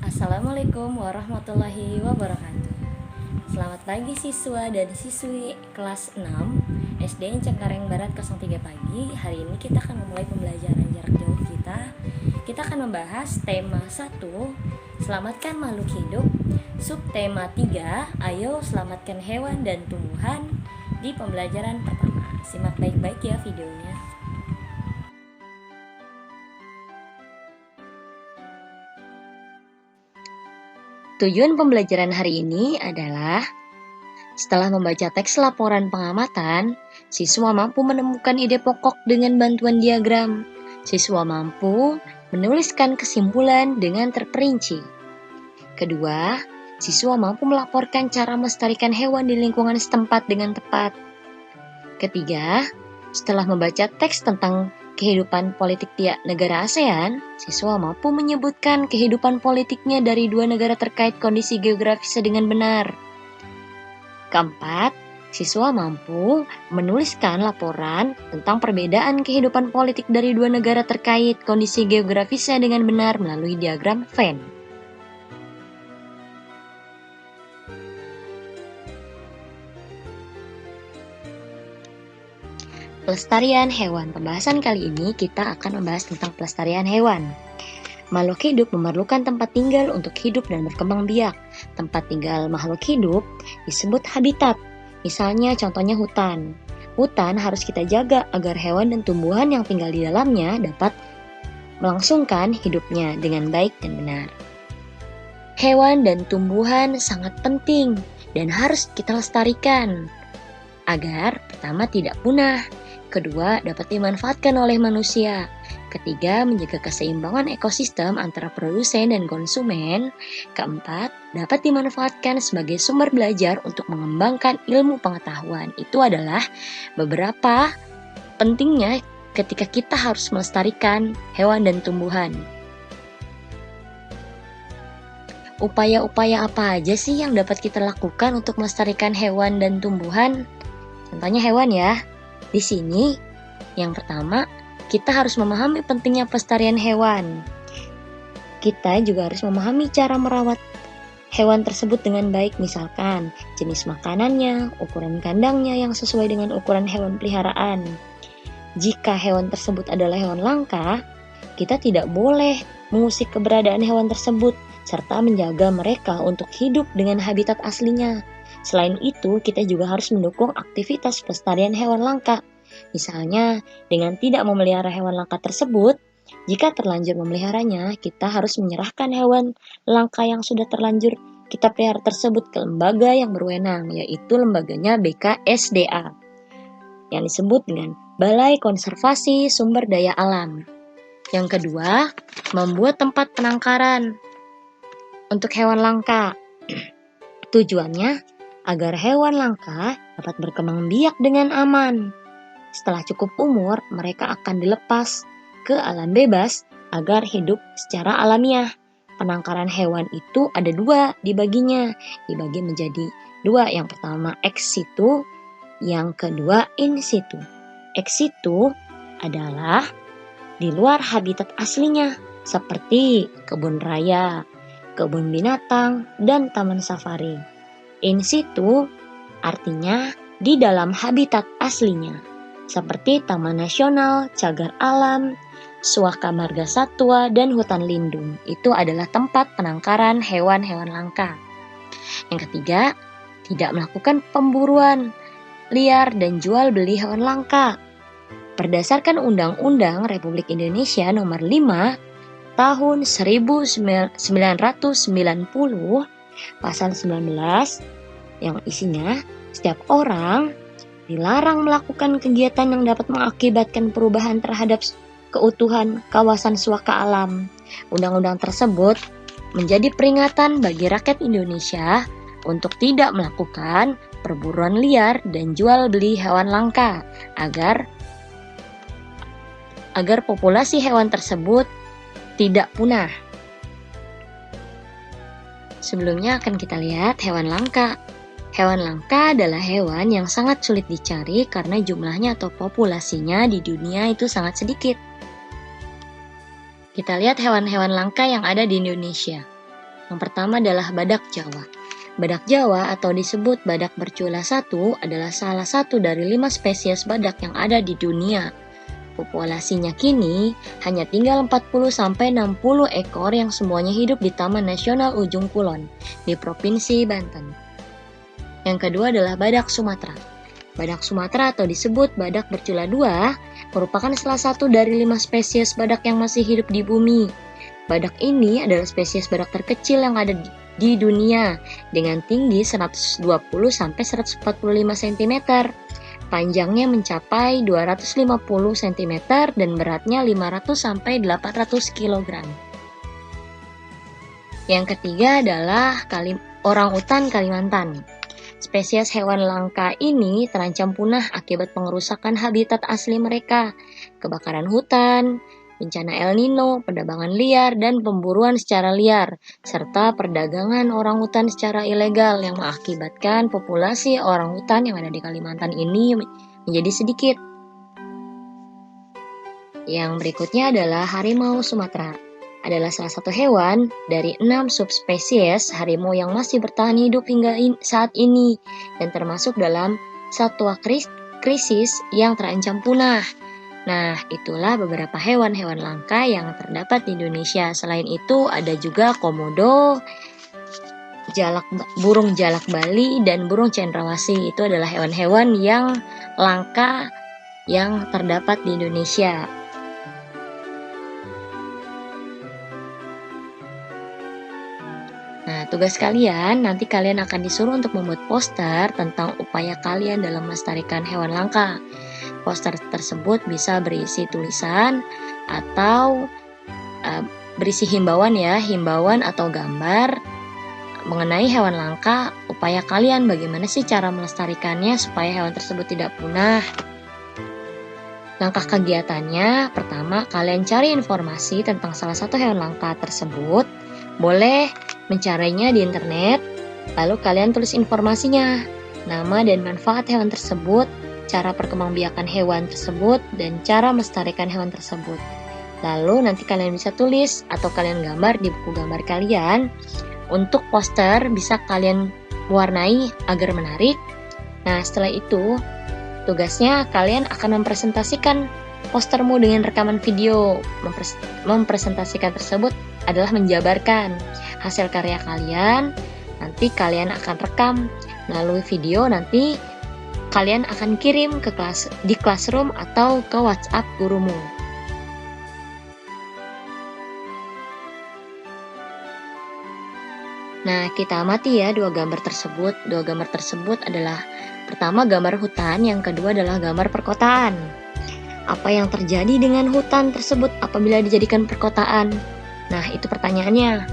Assalamualaikum warahmatullahi wabarakatuh. Selamat pagi siswa dan siswi kelas 6 SD Cengkareng Barat 03 pagi. Hari ini kita akan memulai pembelajaran jarak jauh kita. Kita akan membahas tema 1, selamatkan makhluk hidup. Subtema 3, ayo selamatkan hewan dan tumbuhan di pembelajaran pertama. Simak baik-baik ya videonya. Tujuan pembelajaran hari ini adalah setelah membaca teks laporan pengamatan, siswa mampu menemukan ide pokok dengan bantuan diagram. Siswa mampu menuliskan kesimpulan dengan terperinci. Kedua, siswa mampu melaporkan cara melestarikan hewan di lingkungan setempat dengan tepat. Ketiga, setelah membaca teks tentang kehidupan politik tiap negara ASEAN, siswa mampu menyebutkan kehidupan politiknya dari dua negara terkait kondisi geografisnya dengan benar. Keempat, siswa mampu menuliskan laporan tentang perbedaan kehidupan politik dari dua negara terkait kondisi geografisnya dengan benar melalui diagram Venn. Pelestarian hewan. Pembahasan kali ini kita akan membahas tentang pelestarian hewan. Makhluk hidup memerlukan tempat tinggal untuk hidup dan berkembang biak. Tempat tinggal makhluk hidup disebut habitat. Misalnya contohnya hutan. Hutan harus kita jaga agar hewan dan tumbuhan yang tinggal di dalamnya dapat melangsungkan hidupnya dengan baik dan benar. Hewan dan tumbuhan sangat penting dan harus kita lestarikan agar pertama tidak punah. Kedua, dapat dimanfaatkan oleh manusia. Ketiga, menjaga keseimbangan ekosistem antara produsen dan konsumen. Keempat, dapat dimanfaatkan sebagai sumber belajar untuk mengembangkan ilmu pengetahuan. Itu adalah beberapa pentingnya ketika kita harus melestarikan hewan dan tumbuhan. Upaya-upaya apa aja sih yang dapat kita lakukan untuk melestarikan hewan dan tumbuhan? Contohnya hewan ya. Di sini, yang pertama, kita harus memahami pentingnya pelestarian hewan. Kita juga harus memahami cara merawat hewan tersebut dengan baik, misalkan jenis makanannya, ukuran kandangnya yang sesuai dengan ukuran hewan peliharaan. Jika hewan tersebut adalah hewan langka, kita tidak boleh mengusik keberadaan hewan tersebut, serta menjaga mereka untuk hidup dengan habitat aslinya. Selain itu, kita juga harus mendukung aktivitas pelestarian hewan langka. Misalnya, dengan tidak memelihara hewan langka tersebut, jika terlanjur memeliharanya, kita harus menyerahkan hewan langka yang sudah terlanjur kita pelihara tersebut ke lembaga yang berwenang, yaitu lembaganya BKSDA, yang disebut dengan Balai Konservasi Sumber Daya Alam. Yang kedua, membuat tempat penangkaran untuk hewan langka. Tujuannya agar hewan langka dapat berkembang biak dengan aman. Setelah cukup umur, mereka akan dilepas ke alam bebas agar hidup secara alamiah. Penangkaran hewan itu ada dua dibaginya, dibagi menjadi dua. Yang pertama ex situ, yang kedua in situ. Ex situ adalah di luar habitat aslinya, seperti kebun raya, kebun binatang, dan taman safari. In situ artinya di dalam habitat aslinya, seperti taman nasional, cagar alam, suaka marga satwa, dan hutan lindung. Itu adalah tempat penangkaran hewan-hewan langka. Yang ketiga, tidak melakukan pemburuan liar dan jual beli hewan langka. Berdasarkan Undang-Undang Republik Indonesia Nomor 5 Tahun 1990, Pasal 19 yang isinya setiap orang dilarang melakukan kegiatan yang dapat mengakibatkan perubahan terhadap keutuhan kawasan suaka alam. Undang-undang tersebut menjadi peringatan bagi rakyat Indonesia untuk tidak melakukan perburuan liar dan jual beli hewan langka agar populasi hewan tersebut tidak punah. Sebelumnya akan kita lihat hewan langka. Hewan langka adalah hewan yang sangat sulit dicari karena jumlahnya atau populasinya di dunia itu sangat sedikit. Kita lihat hewan-hewan langka yang ada di Indonesia. Yang pertama adalah badak Jawa. Badak Jawa atau disebut badak bercula 1 adalah salah satu dari 5 spesies badak yang ada di dunia. Populasinya kini hanya tinggal 40-60 ekor yang semuanya hidup di Taman Nasional Ujung Kulon di Provinsi Banten. Yang kedua adalah badak Sumatera. Badak Sumatera atau disebut badak bercula 2 merupakan salah satu dari 5 spesies badak yang masih hidup di bumi. Badak ini adalah spesies badak terkecil yang ada di dunia dengan tinggi 120-145 cm. Panjangnya mencapai 250 cm dan beratnya 500-800 kg. Yang ketiga adalah orangutan Kalimantan. Spesies hewan langka ini terancam punah akibat pengerusakan habitat asli mereka, kebakaran hutan, bencana El Nino, penebangan liar, dan pemburuan secara liar, serta perdagangan orangutan secara ilegal yang mengakibatkan populasi orangutan yang ada di Kalimantan ini menjadi sedikit. Yang berikutnya adalah harimau Sumatera. Adalah salah satu hewan dari 6 subspesies harimau yang masih bertahan hidup hingga saat ini dan termasuk dalam satwa krisis yang terancam punah. Nah, itulah beberapa hewan-hewan langka yang terdapat di Indonesia. Selain itu, ada juga komodo, burung jalak Bali, dan burung cendrawasih. Itu adalah hewan-hewan yang langka yang terdapat di Indonesia. Nah, tugas kalian, nanti kalian akan disuruh untuk membuat poster tentang upaya kalian dalam melestarikan hewan langka. Poster tersebut bisa berisi tulisan atau berisi himbauan atau gambar mengenai hewan langka, upaya kalian bagaimana sih cara melestarikannya supaya hewan tersebut tidak punah. Langkah kegiatannya, pertama kalian cari informasi tentang salah satu hewan langka tersebut. Boleh mencarinya di internet, lalu kalian tulis informasinya, nama dan manfaat hewan tersebut, cara perkembangbiakan hewan tersebut, dan cara melestarikan hewan tersebut. Lalu nanti kalian bisa tulis atau kalian gambar di buku gambar kalian. Untuk poster bisa kalian warnai agar menarik. Nah, setelah itu tugasnya kalian akan mempresentasikan postermu dengan rekaman video. Mempresentasikan tersebut adalah menjabarkan hasil karya kalian. Nanti kalian akan rekam melalui video, nanti kalian akan kirim ke di Classroom atau ke WhatsApp gurumu. Nah, kita amati ya dua gambar tersebut. Dua gambar tersebut adalah pertama gambar hutan, yang kedua adalah gambar perkotaan. Apa yang terjadi dengan hutan tersebut apabila dijadikan perkotaan? Nah, itu pertanyaannya.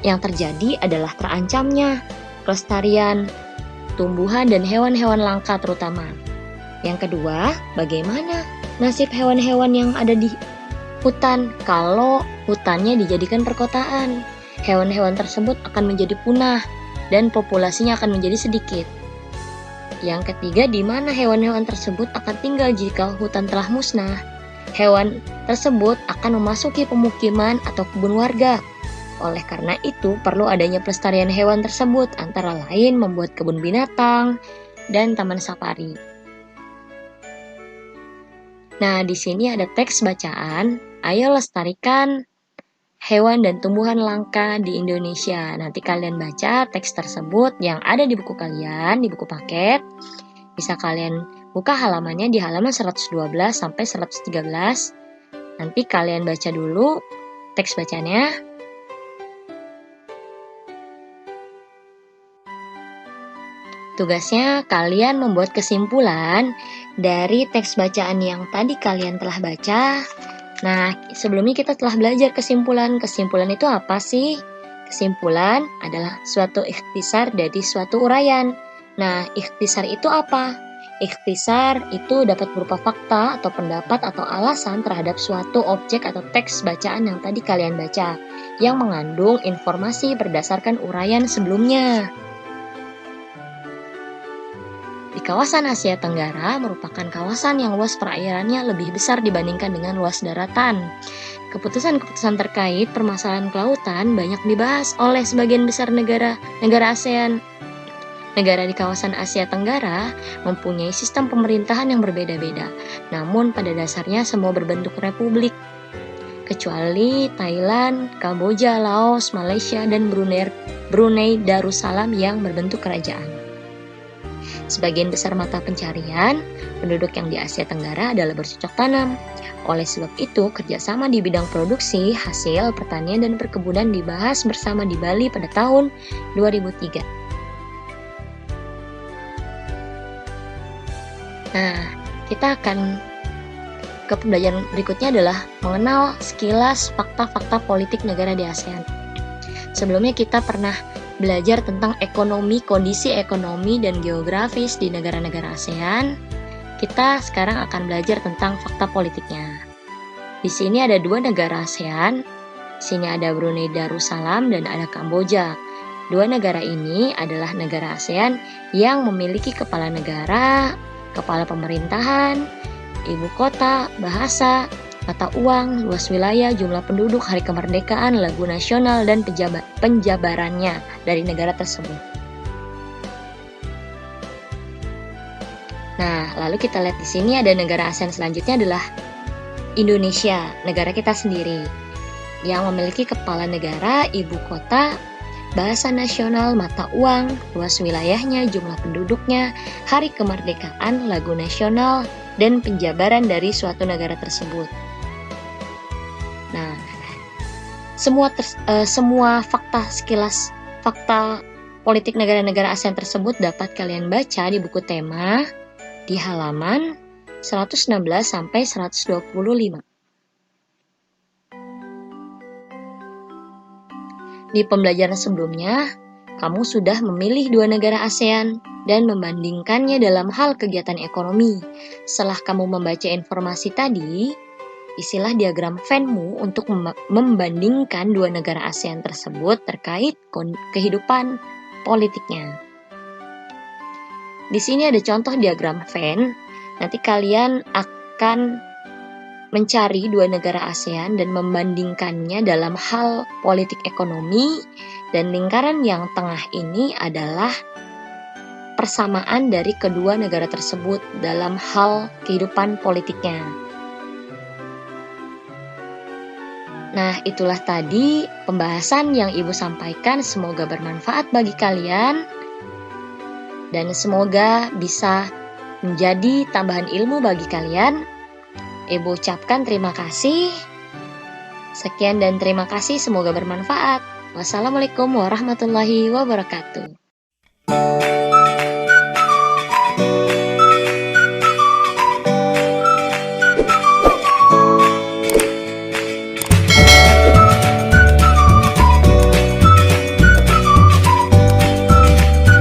Yang terjadi adalah terancamnya kelestarian tumbuhan dan hewan-hewan langka terutama. Yang kedua, bagaimana nasib hewan-hewan yang ada di hutan kalau hutannya dijadikan perkotaan? Hewan-hewan tersebut akan menjadi punah dan populasinya akan menjadi sedikit. Yang ketiga, di mana hewan-hewan tersebut akan tinggal jika hutan telah musnah? Hewan tersebut akan memasuki pemukiman atau kebun warga. Oleh karena itu, perlu adanya pelestarian hewan tersebut, antara lain membuat kebun binatang dan taman safari. Nah, di sini ada teks bacaan. Ayo lestarikan hewan dan tumbuhan langka di Indonesia. Nanti kalian baca teks tersebut yang ada di buku kalian, di buku paket. Bisa kalian buka halamannya di halaman 112 sampai 113. Nanti kalian baca dulu teks bacanya. Tugasnya kalian membuat kesimpulan dari teks bacaan yang tadi kalian telah baca. Nah, sebelumnya kita telah belajar kesimpulan. Kesimpulan itu apa sih? Kesimpulan adalah suatu ikhtisar dari suatu uraian. Nah, ikhtisar itu apa? Ikhtisar itu dapat berupa fakta atau pendapat atau alasan terhadap suatu objek atau teks bacaan yang tadi kalian baca, yang mengandung informasi berdasarkan uraian sebelumnya. Di kawasan Asia Tenggara merupakan kawasan yang luas perairannya lebih besar dibandingkan dengan luas daratan. Keputusan-keputusan terkait permasalahan kelautan banyak dibahas oleh sebagian besar negara ASEAN. Negara di kawasan Asia Tenggara mempunyai sistem pemerintahan yang berbeda-beda, namun pada dasarnya semua berbentuk republik. Kecuali Thailand, Kamboja, Laos, Malaysia, dan Brunei Darussalam yang berbentuk kerajaan. Sebagian besar mata pencarian penduduk yang di Asia Tenggara adalah bercocok tanam. Oleh sebab itu, kerjasama di bidang produksi, hasil, pertanian, dan perkebunan dibahas bersama di Bali pada tahun 2003. Nah, kita akan ke pembelajaran berikutnya adalah mengenal sekilas fakta-fakta politik negara di ASEAN. Sebelumnya kita pernah belajar tentang ekonomi, kondisi ekonomi, dan geografis di negara-negara ASEAN. Kita sekarang akan belajar tentang fakta politiknya. Di sini ada 2 negara ASEAN. Di sini ada Brunei Darussalam dan ada Kamboja. 2 negara ini adalah negara ASEAN yang memiliki kepala negara, kepala pemerintahan, ibu kota, bahasa, mata uang, luas wilayah, jumlah penduduk, hari kemerdekaan, lagu nasional, dan penjabarannya dari negara tersebut. Nah, lalu kita lihat di sini ada negara ASEAN selanjutnya adalah Indonesia, negara kita sendiri, yang memiliki kepala negara, ibu kota, bahasa nasional, mata uang, luas wilayahnya, jumlah penduduknya, hari kemerdekaan, lagu nasional, dan penjabaran dari suatu negara tersebut. Nah, semua fakta politik negara-negara ASEAN tersebut dapat kalian baca di buku tema di halaman 116 sampai 125. Di pembelajaran sebelumnya, kamu sudah memilih 2 negara ASEAN dan membandingkannya dalam hal kegiatan ekonomi. Setelah kamu membaca informasi tadi, isilah diagram Venn-mu untuk membandingkan 2 negara ASEAN tersebut terkait kehidupan politiknya. Di sini ada contoh diagram Venn. Nanti kalian akan mencari 2 negara ASEAN dan membandingkannya dalam hal politik ekonomi, dan lingkaran yang tengah ini adalah persamaan dari kedua negara tersebut dalam hal kehidupan politiknya. Nah, itulah tadi pembahasan yang Ibu sampaikan, semoga bermanfaat bagi kalian dan semoga bisa menjadi tambahan ilmu bagi kalian. Ibu ucapkan terima kasih. Sekian dan terima kasih, semoga bermanfaat. Wassalamualaikum warahmatullahi wabarakatuh.